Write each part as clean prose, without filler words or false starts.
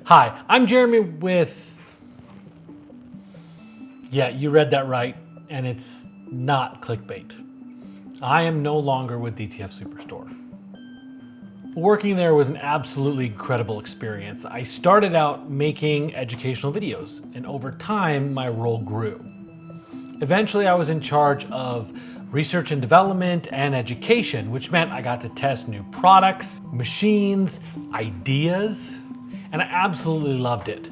Hi, I'm Jeremy with... Yeah, you read that right, and it's not clickbait. I am no longer with DTF Superstore. Working there was an absolutely incredible experience. I started out making educational videos, and over time, my role grew. Eventually, I was in charge of research and development and education, which meant I got to test new products, machines, ideas, and I absolutely loved it.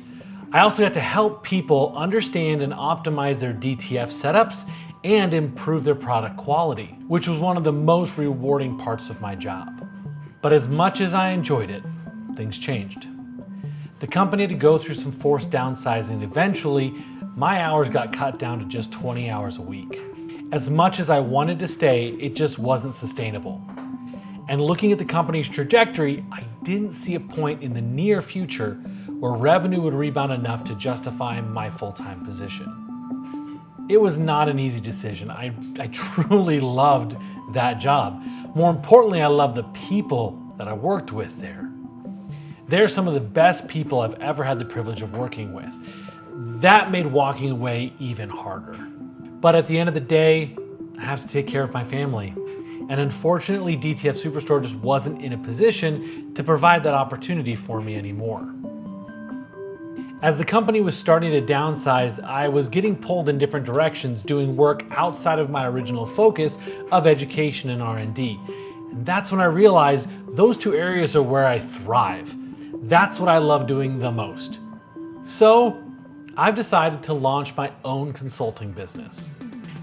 I also got to help people understand and optimize their DTF setups and improve their product quality, which was one of the most rewarding parts of my job. But as much as I enjoyed it, things changed. The company had to go through some forced downsizing. Eventually, my hours got cut down to just 20 hours a week. As much as I wanted to stay, it just wasn't sustainable. And looking at the company's trajectory, I didn't see a point in the near future where revenue would rebound enough to justify my full-time position. It was not an easy decision. I truly loved that job. More importantly, I loved the people that I worked with there. They're some of the best people I've ever had the privilege of working with. That made walking away even harder. But at the end of the day, I have to take care of my family. And unfortunately, DTF Superstore just wasn't in a position to provide that opportunity for me anymore. As the company was starting to downsize, I was getting pulled in different directions, doing work outside of my original focus of education and R&D. And that's when I realized those two areas are where I thrive. That's what I love doing the most. So I've decided to launch my own consulting business.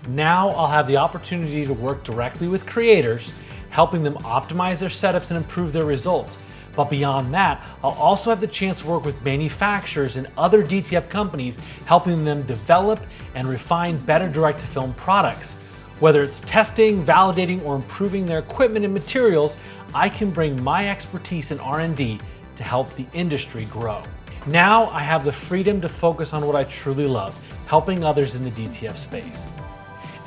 Now I'll have the opportunity to work directly with creators, helping them optimize their setups and improve their results. But beyond that, I'll also have the chance to work with manufacturers and other DTF companies, helping them develop and refine better direct-to-film products. Whether it's testing, validating, or improving their equipment and materials, I can bring my expertise in R&D to help the industry grow. Now I have the freedom to focus on what I truly love, helping others in the DTF space.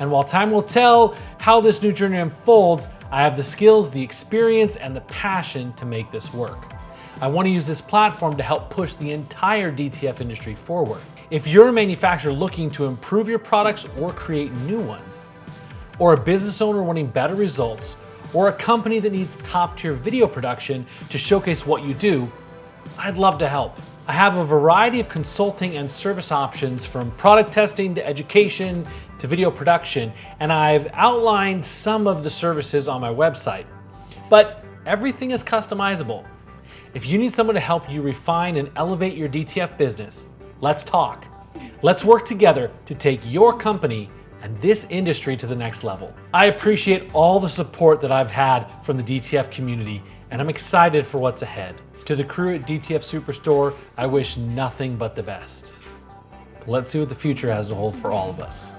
And while time will tell how this new journey unfolds, I have the skills, the experience, and the passion to make this work. I want to use this platform to help push the entire DTF industry forward. If you're a manufacturer looking to improve your products or create new ones, or a business owner wanting better results, or a company that needs top-tier video production to showcase what you do, I'd love to help. I have a variety of consulting and service options from product testing to education to video production, and I've outlined some of the services on my website. But everything is customizable. If you need someone to help you refine and elevate your DTF business, let's talk. Let's work together to take your company and this industry to the next level. I appreciate all the support that I've had from the DTF community, and I'm excited for what's ahead. To the crew at DTF Superstore, I wish nothing but the best. Let's see what the future has to hold for all of us.